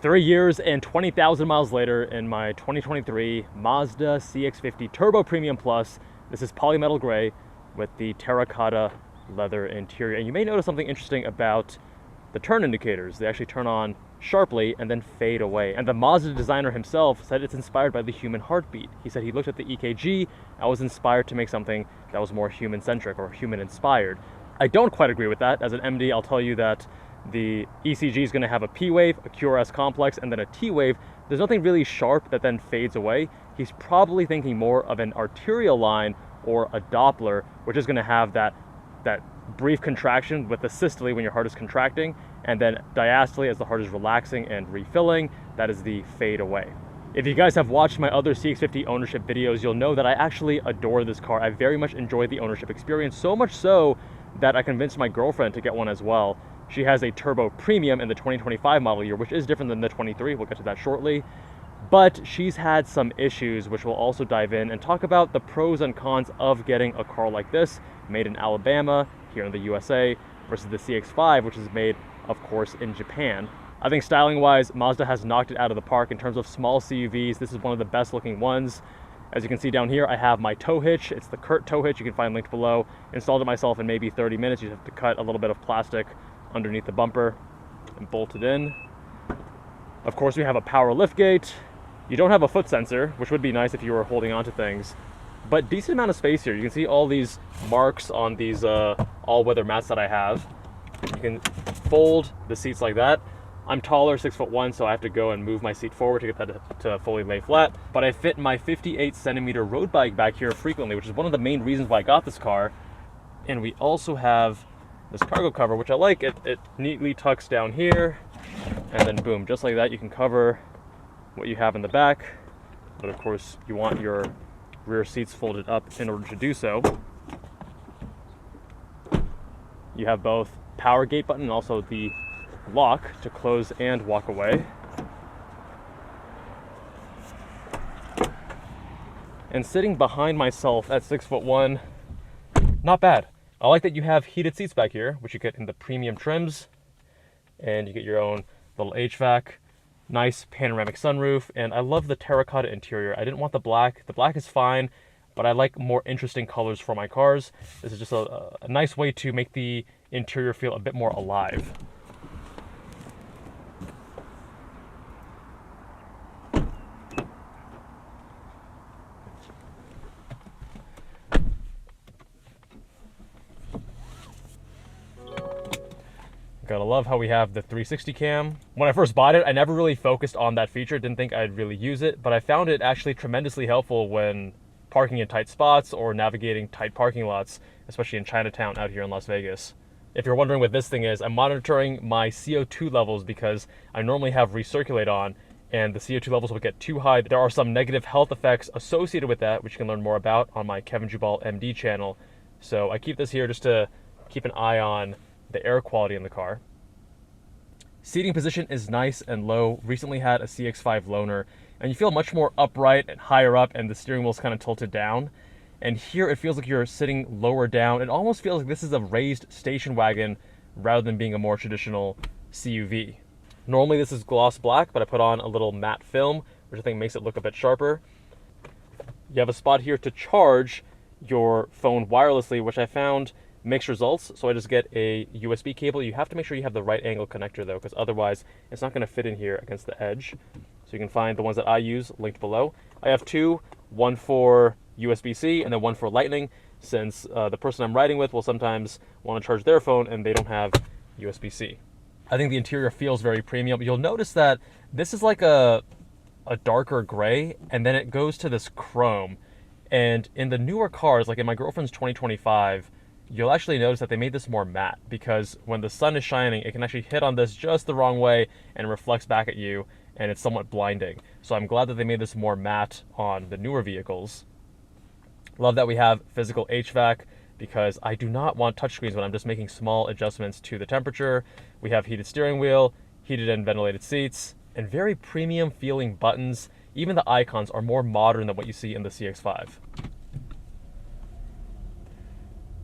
3 years and 20,000 miles later, in my 2023 Mazda CX-50 Turbo Premium Plus, this is polymetal gray with the terracotta leather interior. And you may notice something interesting about the turn indicators. They actually turn on sharply and then fade away. And the Mazda designer himself said it's inspired by the human heartbeat. He said he looked at the EKG and was inspired to make something that was more human-centric or human-inspired. I don't quite agree with that. As an MD, I'll tell you that the ECG is going to have a P wave, a QRS complex, and then a T wave. There's nothing really sharp that then fades away. He's probably thinking more of an arterial line or a Doppler, which is going to have that brief contraction with the systole when your heart is contracting, and then diastole as the heart is relaxing and refilling. That is the fade away. If you guys have watched my other CX-50 ownership videos, you'll know that I actually adore this car. I very much enjoyed the ownership experience, so much so that I convinced my girlfriend to get one as well. She has a Turbo Premium in the 2025 model year, which is different than the 23. We'll get to that shortly. But she's had some issues, which we'll also dive in and talk about the pros and cons of getting a car like this, made in Alabama, here in the USA, versus the CX-5, which is made, of course, in Japan. I think styling-wise, Mazda has knocked it out of the park in terms of small CUVs. This is one of the best-looking ones. As you can see down here, I have my tow hitch. It's the Kurt tow hitch. You can find linked below. Installed it myself in maybe 30 minutes. You just have to cut a little bit of plastic underneath the bumper and bolt it in. Of course, we have a power liftgate. You don't have a foot sensor, which would be nice if you were holding onto things, but decent amount of space here. You can see all these marks on these all-weather mats that I have. You can fold the seats like that. I'm taller, 6'1", so I have to go and move my seat forward to get that to fully lay flat. But I fit my 58-centimeter road bike back here frequently, which is one of the main reasons why I got this car. And we also have this cargo cover, which I like. It neatly tucks down here, and then boom, just like that, you can cover what you have in the back. But of course, you want your rear seats folded up in order to do so. You have both power gate button and also the lock to close and walk away. And sitting behind myself at 6'1", not bad. I like that you have heated seats back here, which you get in the premium trims, and you get your own little HVAC, nice panoramic sunroof, and I love the terracotta interior. I didn't want the black. The black is fine, but I like more interesting colors for my cars. This is just a nice way to make the interior feel a bit more alive. Gotta love how we have the 360 cam. When I first bought it, I never really focused on that feature, didn't think I'd really use it, but I found it actually tremendously helpful when parking in tight spots or navigating tight parking lots, especially in Chinatown out here in Las Vegas. If you're wondering what this thing is, I'm monitoring my CO2 levels because I normally have recirculate on, and the CO2 levels will get too high. There are some negative health effects associated with that, which you can learn more about on my Kevin Jubal MD channel. So I keep this here just to keep an eye on the air quality in the car. Seating position is nice and low. Recently had a CX-5 loaner, and you feel much more upright and higher up, and the steering wheel's kind of tilted down. And here it feels like you're sitting lower down. It almost feels like this is a raised station wagon rather than being a more traditional CUV. Normally this is gloss black, but I put on a little matte film, which I think makes it look a bit sharper. You have a spot here to charge your phone wirelessly, which I found mixed results. So I just get a USB cable. You have to make sure you have the right angle connector though, because otherwise it's not going to fit in here against the edge. So you can find the ones that I use linked below. I have two, one for USB-C and then one for Lightning, since the person I'm riding with will sometimes want to charge their phone and they don't have USB-C. I think the interior feels very premium. You'll notice that this is like a darker gray, and then it goes to this chrome. And in the newer cars, like in my girlfriend's 2025, you'll actually notice that they made this more matte, because when the sun is shining, it can actually hit on this just the wrong way and reflects back at you, and it's somewhat blinding. So I'm glad that they made this more matte on the newer vehicles. Love that we have physical HVAC, because I do not want touchscreens when I'm just making small adjustments to the temperature. We have heated steering wheel, heated and ventilated seats, and very premium feeling buttons. Even the icons are more modern than what you see in the CX-5.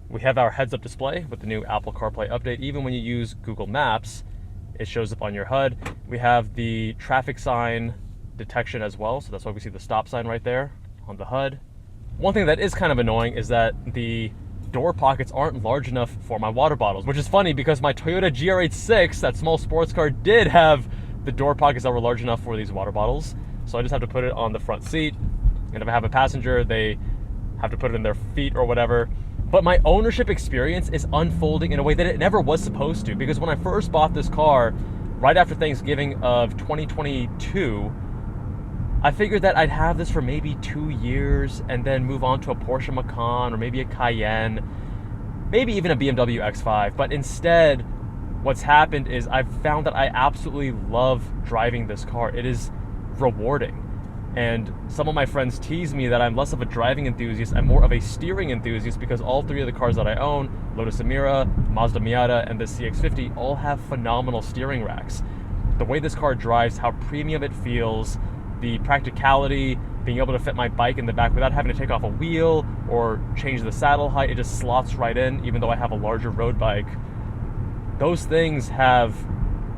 We have our heads-up display with the new Apple CarPlay update. Even when you use Google Maps, it shows up on your HUD. We have the traffic sign detection as well, so that's why we see the stop sign right there on the HUD. One thing that is kind of annoying is that the door pockets aren't large enough for my water bottles, which is funny because my Toyota GR86, that small sports car, did have the door pockets that were large enough for these water bottles. So I just have to put it on the front seat, and if I have a passenger, they have to put it in their feet or whatever. But my ownership experience is unfolding in a way that it never was supposed to, because when I first bought this car, right after Thanksgiving of 2022, I figured that I'd have this for maybe 2 years and then move on to a Porsche Macan or maybe a Cayenne, maybe even a BMW X5. But instead, what's happened is I've found that I absolutely love driving this car. It is rewarding. And some of my friends tease me that I'm less of a driving enthusiast and more of a steering enthusiast, because all three of the cars that I own, Lotus Emira, Mazda Miata, and the CX-50, all have phenomenal steering racks. The way this car drives, how premium it feels, the practicality, being able to fit my bike in the back without having to take off a wheel or change the saddle height, it just slots right in, even though I have a larger road bike. Those things have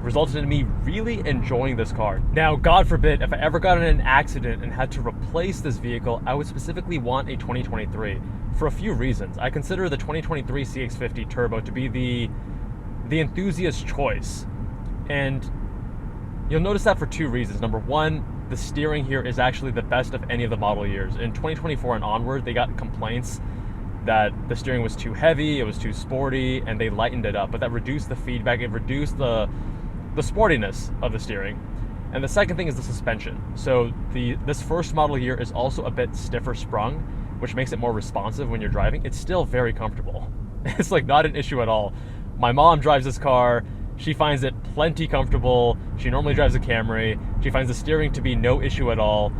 resulted in me really enjoying this car. Now, God forbid, if I ever got in an accident and had to replace this vehicle, I would specifically want a 2023 for a few reasons. I consider the 2023 CX-50 Turbo to be the Enthusiast Choice. And you'll notice that for two reasons. Number one, the steering here is actually the best of any of the model years. In 2024 and onward, they got complaints that the steering was too heavy, it was too sporty, and they lightened it up. But that reduced the feedback, it reduced the sportiness of the steering. And the second thing is the suspension. So this first model year is also a bit stiffer sprung, which makes it more responsive when you're driving. It's still very comfortable. It's like not an issue at all. My mom drives this car. She finds it plenty comfortable. She normally drives a Camry. She finds the steering to be no issue at all.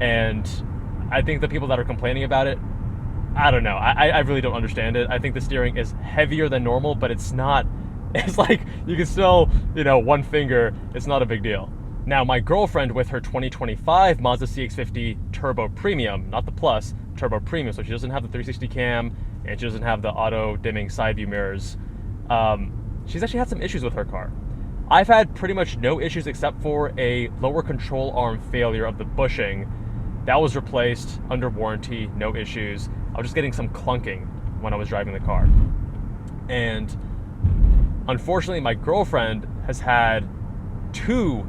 And I think the people that are complaining about it, I don't know. I really don't understand it. I think the steering is heavier than normal, but it's not. It's like you can still, one finger, it's not a big deal. Now, my girlfriend with her 2025 Mazda CX-50 Turbo Premium, not the Plus, Turbo Premium, so she doesn't have the 360 cam and she doesn't have the auto dimming side view mirrors. She's actually had some issues with her car. I've had pretty much no issues except for a lower control arm failure of the bushing. That was replaced under warranty, no issues. I was just getting some clunking when I was driving the car. And unfortunately, my girlfriend has had 2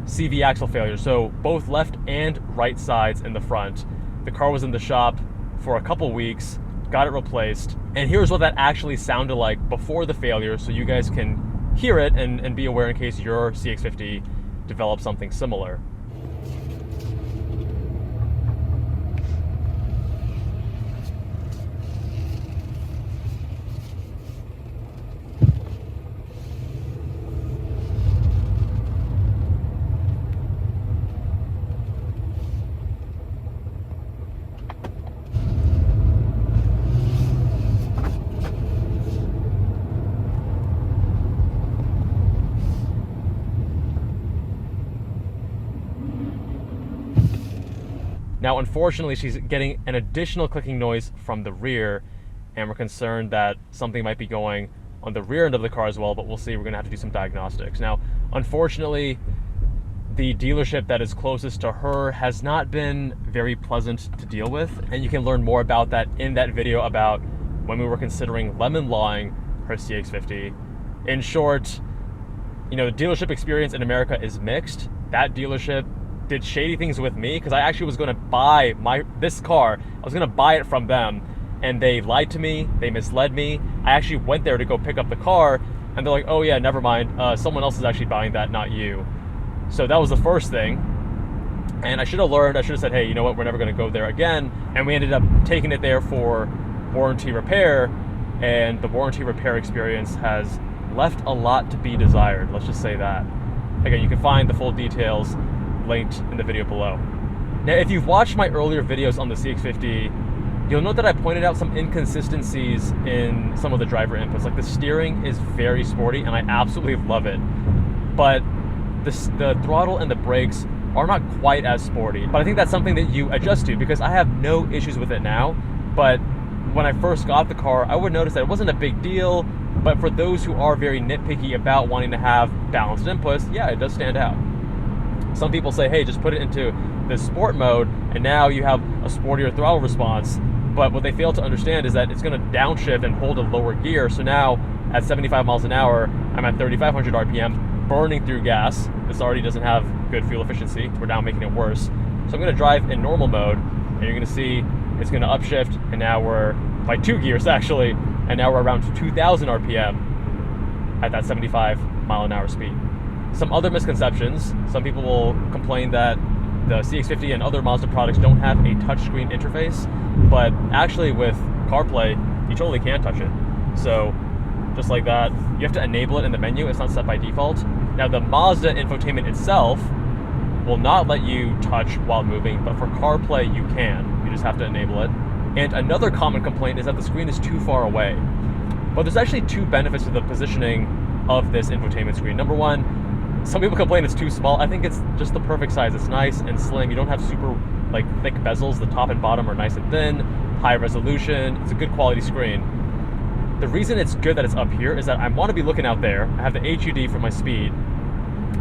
CV axle failures, so both left and right sides in the front. The car was in the shop for a couple weeks, got it replaced, and here's what that actually sounded like before the failure, so you guys can hear it and be aware in case your CX-50 develops something similar. Now, unfortunately, she's getting an additional clicking noise from the rear, and we're concerned that something might be going on the rear end of the car as well, but we'll see. We're gonna have to do some diagnostics. Now, unfortunately, the dealership that is closest to her has not been very pleasant to deal with, and you can learn more about that in that video about when we were considering lemon lawing her CX-50. In short, the dealership experience in America is mixed. That dealership did shady things with me because I actually was going to buy this car. I was going to buy it from them, and they lied to me. They misled me. I actually went there to go pick up the car, and they're like, "Oh yeah, never mind. Someone else is actually buying that, not you." So that was the first thing. And I should have learned. I should have said, "Hey, you know what? We're never going to go there again." And we ended up taking it there for warranty repair, and the warranty repair experience has left a lot to be desired. Let's just say that. Again, you can find the full details linked in the video below. Now, if you've watched my earlier videos on the CX-50, you'll note that I pointed out some inconsistencies in some of the driver inputs. Like the steering is very sporty and I absolutely love it, but the throttle and the brakes are not quite as sporty. But I think that's something that you adjust to, because I have no issues with it now, but when I first got the car, I would notice that it wasn't a big deal, but for those who are very nitpicky about wanting to have balanced inputs, yeah, it does stand out. Some people say, hey, just put it into the sport mode, and now you have a sportier throttle response. But what they fail to understand is that it's going to downshift and hold a lower gear. So now at 75 miles an hour, I'm at 3,500 RPM, burning through gas. This already doesn't have good fuel efficiency. We're now making it worse. So I'm going to drive in normal mode, and you're going to see it's going to upshift, and now we're by 2 gears actually, and now we're around 2,000 RPM at that 75 mile an hour speed. Some other misconceptions: some people will complain that the CX-50 and other Mazda products don't have a touchscreen interface, but actually with CarPlay, you totally can touch it. So just like that, you have to enable it in the menu. It's not set by default. Now the Mazda infotainment itself will not let you touch while moving, but for CarPlay you can. You just have to enable it. And another common complaint is that the screen is too far away. But there's actually 2 benefits to the positioning of this infotainment screen. Number one, some people complain it's too small. I think it's just the perfect size. It's nice and slim. You don't have super thick bezels. The top and bottom are nice and thin, high resolution. It's a good quality screen. The reason it's good that it's up here is that I want to be looking out there. I have the HUD for my speed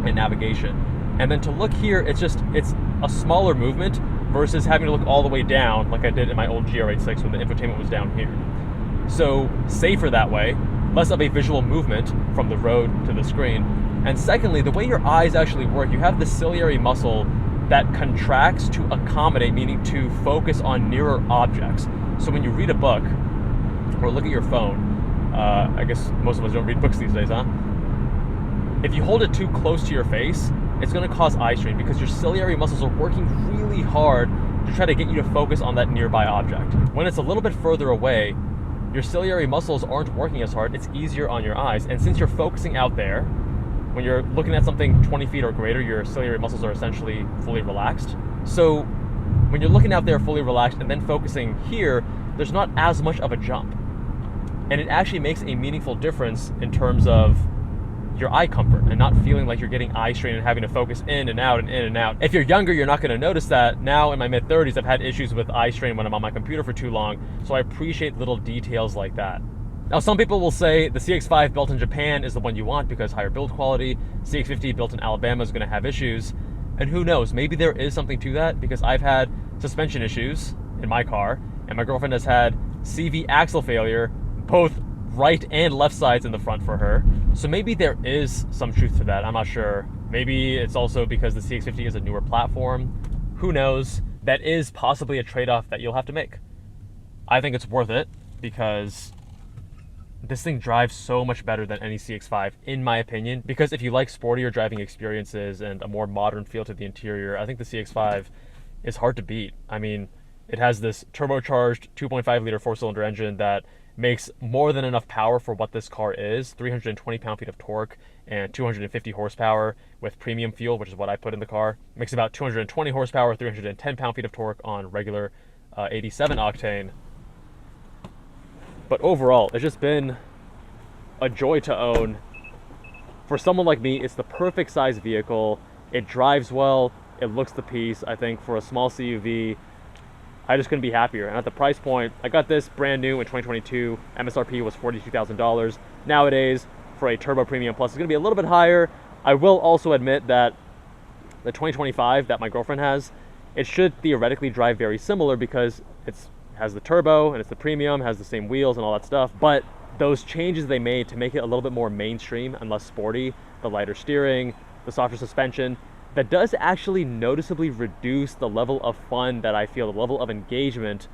and navigation. And then to look here, it's a smaller movement versus having to look all the way down like I did in my old GR86 when the infotainment was down here. So safer that way, less of a visual movement from the road to the screen. And secondly, the way your eyes actually work, you have the ciliary muscle that contracts to accommodate, meaning to focus on nearer objects. So when you read a book or look at your phone, I guess most of us don't read books these days, huh? If you hold it too close to your face, it's going to cause eye strain because your ciliary muscles are working really hard to try to get you to focus on that nearby object. When it's a little bit further away, your ciliary muscles aren't working as hard. It's easier on your eyes. And since you're focusing out there, when you're looking at something 20 feet or greater, your ciliary muscles are essentially fully relaxed. So when you're looking out there fully relaxed and then focusing here, there's not as much of a jump. And it actually makes a meaningful difference in terms of your eye comfort and not feeling like you're getting eye strain and having to focus in and out and in and out. If you're younger, you're not going to notice that. Now in my mid-30s, I've had issues with eye strain when I'm on my computer for too long, so I appreciate little details like that. Now some people will say the CX-5 built in Japan is the one you want because higher build quality, CX-50 built in Alabama is going to have issues, and who knows, maybe there is something to that because I've had suspension issues in my car, and my girlfriend has had CV axle failure, both right and left sides in the front for her. So maybe there is some truth to that. I'm not sure. Maybe it's also because the CX-50 is a newer platform. Who knows? That is possibly a trade-off that you'll have to make. I think it's worth it because this thing drives so much better than any CX-5, in my opinion, because if you like sportier driving experiences and a more modern feel to the interior, I think the CX-5 is hard to beat. I mean, it has this turbocharged 2.5 liter 4-cylinder engine that makes more than enough power for what this car is, 320 pound-feet of torque and 250 horsepower with premium fuel, which is what I put in the car. Makes about 220 horsepower, 310 pound-feet of torque on regular 87 octane. But overall, it's just been a joy to own. For someone like me, it's the perfect size vehicle. It drives well, it looks the piece. I think for a small CUV, I just couldn't be happier. And at the price point, I got this brand new in 2022. MSRP was $42,000. Nowadays, for a Turbo Premium Plus, it's gonna be a little bit higher. I will also admit that the 2025 that my girlfriend has, it should theoretically drive very similar because it has the turbo and it's the premium, has the same wheels and all that stuff. But those changes they made to make it a little bit more mainstream and less sporty, the lighter steering, the softer suspension, that does actually noticeably reduce the level of fun that I feel, the level of engagement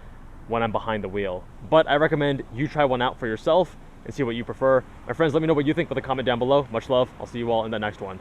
when I'm behind the wheel. But I recommend you try one out for yourself and see what you prefer. My friends, let me know what you think with a comment down below. Much love. I'll see you all in the next one.